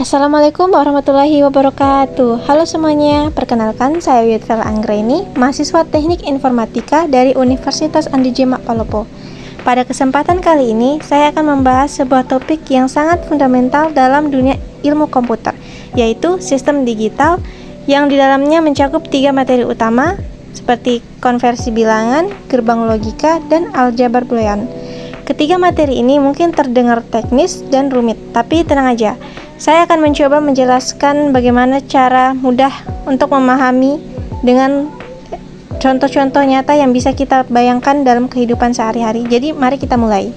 Assalamualaikum warahmatullahi wabarakatuh. Halo semuanya, perkenalkan saya Yudhel Anggreni, mahasiswa Teknik Informatika dari Universitas Andi Jemak Palopo. Pada kesempatan kali ini, saya akan membahas sebuah topik yang sangat fundamental dalam dunia ilmu komputer, yaitu sistem digital yang di dalamnya mencakup 3 materi utama seperti konversi bilangan, gerbang logika, dan aljabar boolean. Ketiga materi ini mungkin terdengar teknis dan rumit, tapi tenang aja. Saya akan mencoba menjelaskan bagaimana cara mudah untuk memahami dengan contoh-contoh nyata yang bisa kita bayangkan dalam kehidupan sehari-hari. Jadi, mari kita mulai.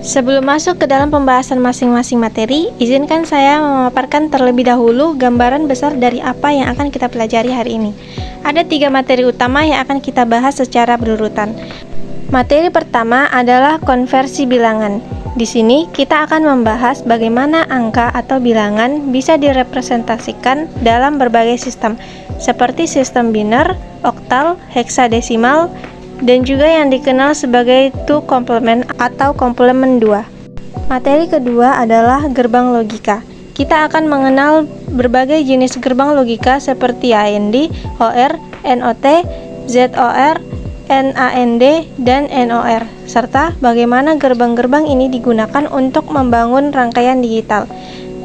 Sebelum masuk ke dalam pembahasan masing-masing materi, izinkan saya memaparkan terlebih dahulu gambaran besar dari apa yang akan kita pelajari hari ini. Ada 3 materi utama yang akan kita bahas secara berurutan. Materi pertama adalah konversi bilangan. Di sini kita akan membahas bagaimana angka atau bilangan bisa direpresentasikan dalam berbagai sistem, seperti sistem biner, oktal, heksadesimal, dan juga yang dikenal sebagai two complement atau komplement 2. Materi kedua adalah gerbang logika. Kita akan mengenal berbagai jenis gerbang logika seperti AND, OR, NOT, ZOR, NAND, dan NOR, serta bagaimana gerbang-gerbang ini digunakan untuk membangun rangkaian digital.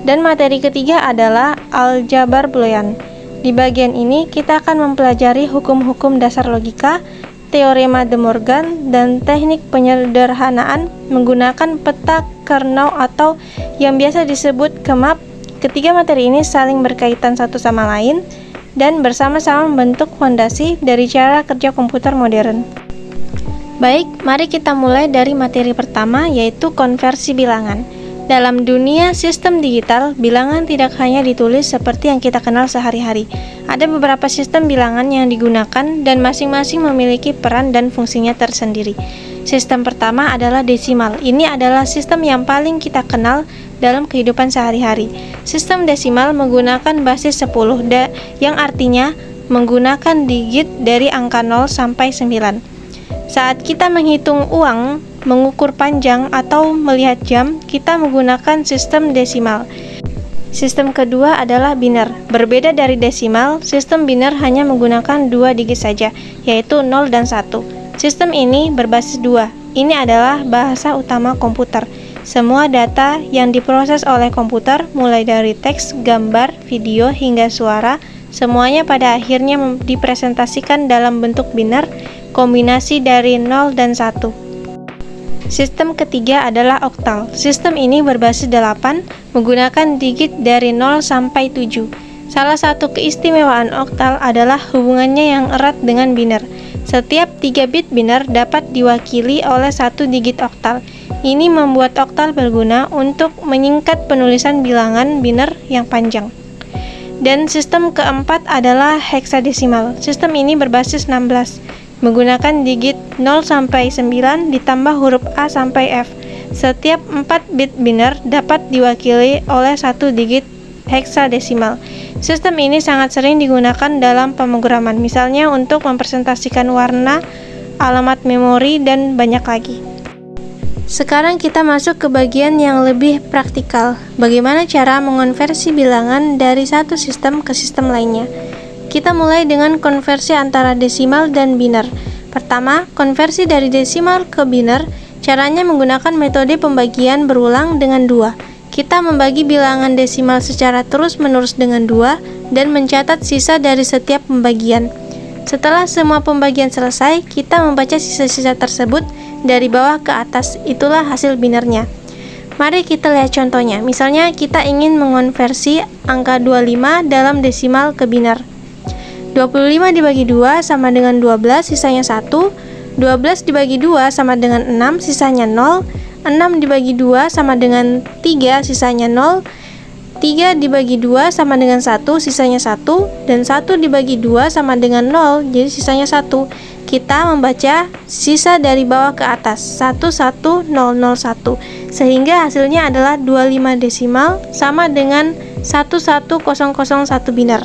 Dan materi ketiga adalah aljabar boolean. Di bagian ini kita akan mempelajari hukum-hukum dasar logika, teorema De Morgan, dan teknik penyederhanaan menggunakan peta Karnaugh atau yang biasa disebut kemap. Ketiga materi ini saling berkaitan satu sama lain dan bersama-sama membentuk fondasi dari cara kerja komputer modern. Baik, mari kita mulai dari materi pertama, yaitu konversi bilangan. Dalam dunia sistem digital, bilangan tidak hanya ditulis seperti yang kita kenal sehari-hari. Ada beberapa sistem bilangan yang digunakan dan masing-masing memiliki peran dan fungsinya tersendiri. Sistem pertama adalah desimal. Ini adalah sistem yang paling kita kenal dalam kehidupan sehari-hari. Sistem desimal menggunakan basis 10 yang artinya menggunakan digit dari angka 0 sampai 9. Saat kita menghitung uang, mengukur panjang, atau melihat jam, kita menggunakan sistem desimal. Sistem kedua adalah biner. Berbeda dari desimal, sistem biner hanya menggunakan 2 digit saja, yaitu 0 dan 1. Sistem ini berbasis 2. Ini adalah bahasa utama komputer. Semua data yang diproses oleh komputer, mulai dari teks, gambar, video, hingga suara, semuanya pada akhirnya dipresentasikan dalam bentuk biner, kombinasi dari 0 dan 1. Sistem ketiga adalah oktal. Sistem ini berbasis 8, menggunakan digit dari 0 sampai 7. Salah satu keistimewaan oktal adalah hubungannya yang erat dengan biner. Setiap 3 bit biner dapat diwakili oleh 1 digit oktal. Ini membuat oktal berguna untuk menyingkat penulisan bilangan biner yang panjang. Dan sistem keempat adalah heksadesimal. Sistem ini berbasis 16, menggunakan digit 0 sampai 9 ditambah huruf A sampai F. Setiap 4 bit biner dapat diwakili oleh 1 digit heksadesimal. Sistem ini sangat sering digunakan dalam pemrograman, misalnya untuk mempresentasikan warna, alamat memori, dan banyak lagi. Sekarang kita masuk ke bagian yang lebih praktikal. Bagaimana cara mengonversi bilangan dari satu sistem ke sistem lainnya? Kita mulai dengan konversi antara desimal dan biner. Pertama, konversi dari desimal ke biner. Caranya menggunakan metode pembagian berulang dengan 2. Kita membagi bilangan desimal secara terus-menerus dengan 2 dan mencatat sisa dari setiap pembagian. Setelah semua pembagian selesai, kita membaca sisa-sisa tersebut dari bawah ke atas. Itulah hasil binernya. Mari kita lihat contohnya. Misalnya kita ingin mengonversi angka 25 dalam desimal ke biner. 25 dibagi 2 sama dengan 12, sisanya 1. 12 dibagi 2 sama dengan 6, sisanya 0. 6 dibagi 2 sama dengan 3, sisanya 0. 3 dibagi 2 sama dengan 1, sisanya 1. Dan 1 dibagi 2 sama dengan 0, jadi sisanya 1. Kita membaca sisa dari bawah ke atas, 11001. Sehingga hasilnya adalah 25 desimal sama dengan 11001 biner.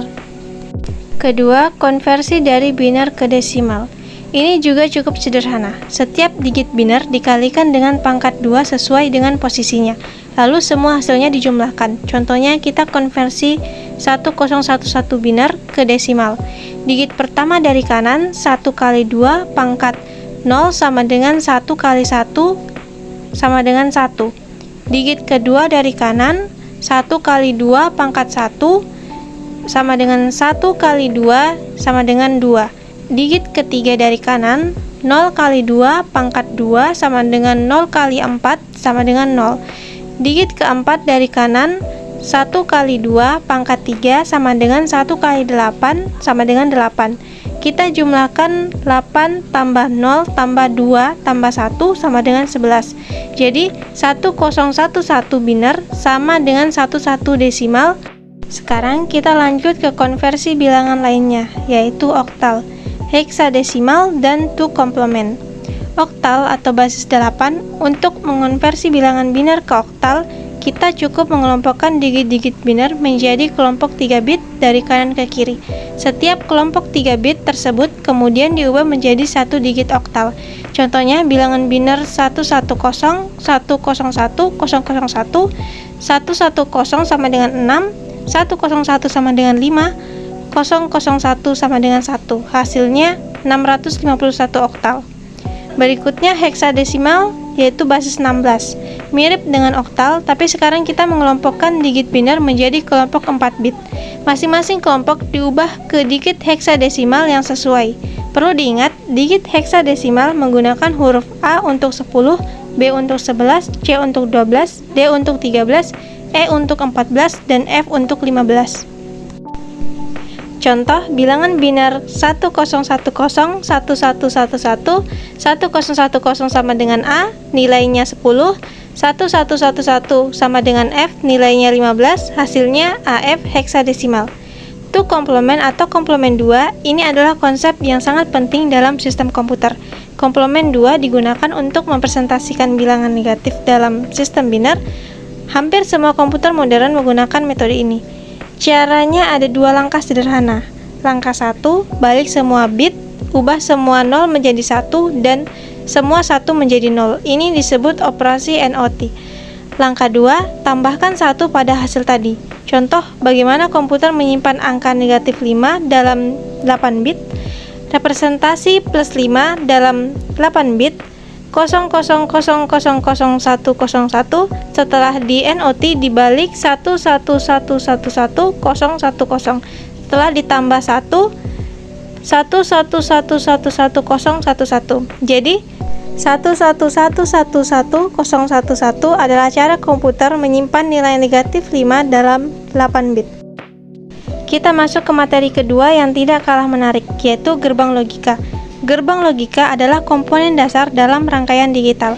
Kedua, konversi dari biner ke desimal. Ini juga cukup sederhana. Setiap digit biner dikalikan dengan pangkat 2 sesuai dengan posisinya. Lalu semua hasilnya dijumlahkan. Contohnya kita konversi 1011 biner ke desimal. Digit pertama dari kanan 1 kali 2 pangkat 0 sama dengan 1 kali 1 sama dengan 1. Digit kedua dari kanan 1 kali 2 pangkat 1 sama dengan 1 kali 2 sama dengan 2. Digit ketiga dari kanan 0 kali 2 pangkat 2 sama dengan 0 kali 4 sama dengan 0. Digit keempat dari kanan 1 kali 2 pangkat 3 sama dengan 1 kali 8 sama dengan 8. Kita jumlahkan 8 tambah 0 tambah 2 tambah 1 sama dengan 11. Jadi 1011 biner sama dengan 11 desimal. Sekarang kita lanjut ke konversi bilangan lainnya, yaitu oktal, heksadesimal, dan 2 complement. Oktal atau basis 8, untuk mengonversi bilangan biner ke oktal, kita cukup mengelompokkan digit-digit biner menjadi kelompok 3 bit dari kanan ke kiri. Setiap kelompok 3 bit tersebut kemudian diubah menjadi satu digit oktal. Contohnya bilangan biner 110, 101, 001, 110 sama dengan 6, 101 sama dengan 5, 001 sama dengan 1. Hasilnya 651 oktal. Berikutnya heksadesimal, yaitu basis 16. Mirip dengan oktal, tapi sekarang kita mengelompokkan digit biner menjadi kelompok 4 bit. Masing-masing kelompok diubah ke digit heksadesimal yang sesuai. Perlu diingat, digit heksadesimal menggunakan huruf A untuk 10, B untuk 11, C untuk 12, D untuk 13, E untuk 14, dan F untuk 15. Contoh, bilangan biner 1010, 1111, 1010 sama dengan A, nilainya 10, 1111 sama dengan F, nilainya 15, hasilnya AF heksadesimal. 2 komplement atau komplement 2, ini adalah konsep yang sangat penting dalam sistem komputer. Komplement 2 digunakan untuk mempresentasikan bilangan negatif dalam sistem biner. Hampir semua komputer modern menggunakan metode ini. Caranya ada 2 langkah sederhana. Langkah 1, balik semua bit, ubah semua 0 menjadi 1 dan semua 1 menjadi 0. Ini disebut operasi NOT. Langkah 2, tambahkan 1 pada hasil tadi. Contoh, bagaimana komputer menyimpan angka negatif 5 dalam 8 bit, representasi plus 5 dalam 8 bit, 00000101, setelah di NOT dibalik 11111010, setelah ditambah 1 11111011. Jadi 11111011 adalah cara komputer menyimpan nilai negatif 5 dalam 8 bit. Kita masuk ke materi kedua yang tidak kalah menarik, yaitu gerbang logika. Gerbang logika adalah komponen dasar dalam rangkaian digital.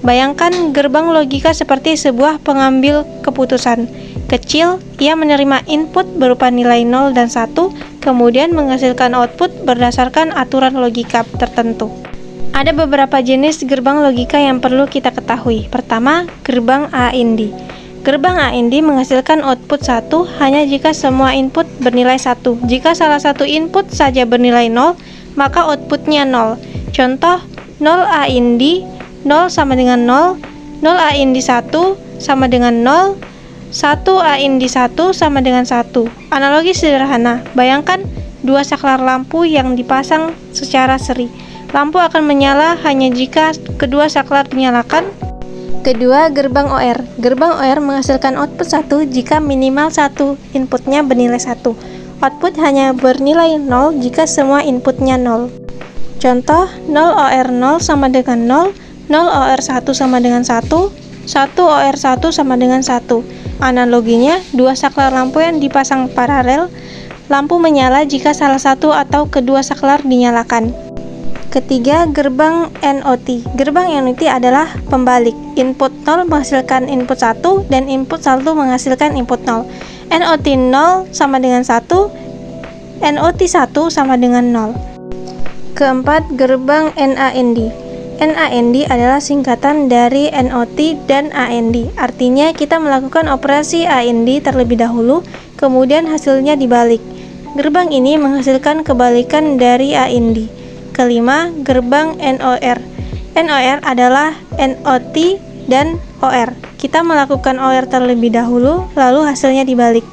Bayangkan gerbang logika seperti sebuah pengambil keputusan. Kecil, ia menerima input berupa nilai 0 dan 1, kemudian menghasilkan output berdasarkan aturan logika tertentu. Ada beberapa jenis gerbang logika yang perlu kita ketahui. Pertama, gerbang AND. Gerbang AND menghasilkan output 1 hanya jika semua input bernilai 1. Jika salah satu input saja bernilai 0, maka outputnya 0. Contoh, 0 AND 0 sama dengan 0, 0 AND 1 sama dengan 0, 1 AND 1 sama dengan 1. Analogi sederhana, bayangkan 2 saklar lampu yang dipasang secara seri. Lampu akan menyala hanya jika kedua saklar dinyalakan. Kedua, gerbang OR. Gerbang OR menghasilkan output 1 jika minimal 1 inputnya bernilai 1. Output hanya bernilai 0 jika semua inputnya 0. Contoh, 0 OR 0 sama dengan 0, 0 OR 1 sama dengan 1, 1 OR 1 sama dengan 1. Analoginya, 2 saklar lampu yang dipasang paralel, lampu menyala jika salah satu atau kedua saklar dinyalakan. Ketiga, gerbang NOT. Gerbang NOT adalah pembalik. Input 0 menghasilkan input 1 dan input 1 menghasilkan input 0. NOT 0 sama dengan 1, NOT 1 sama dengan 0. Keempat, gerbang NAND. NAND adalah singkatan dari NOT dan AND. Artinya kita melakukan operasi AND terlebih dahulu, kemudian hasilnya dibalik. Gerbang ini menghasilkan kebalikan dari AND. kelima, gerbang NOR. NOR adalah NOT dan OR. Kita melakukan OR terlebih dahulu, lalu hasilnya dibalik.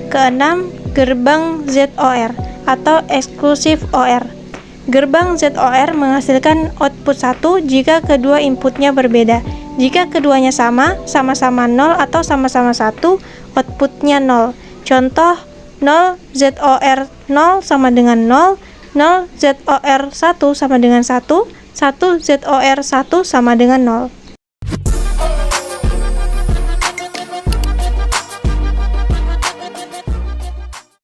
Keenam, gerbang ZOR atau eksklusif OR. Gerbang ZOR menghasilkan output 1 jika kedua inputnya berbeda. Jika keduanya sama-sama 0 atau sama-sama 1, outputnya 0. Contoh, 0 ZOR 0 sama dengan 0, 0 ZOR 1 sama dengan 1, 1 ZOR 1 sama dengan 0.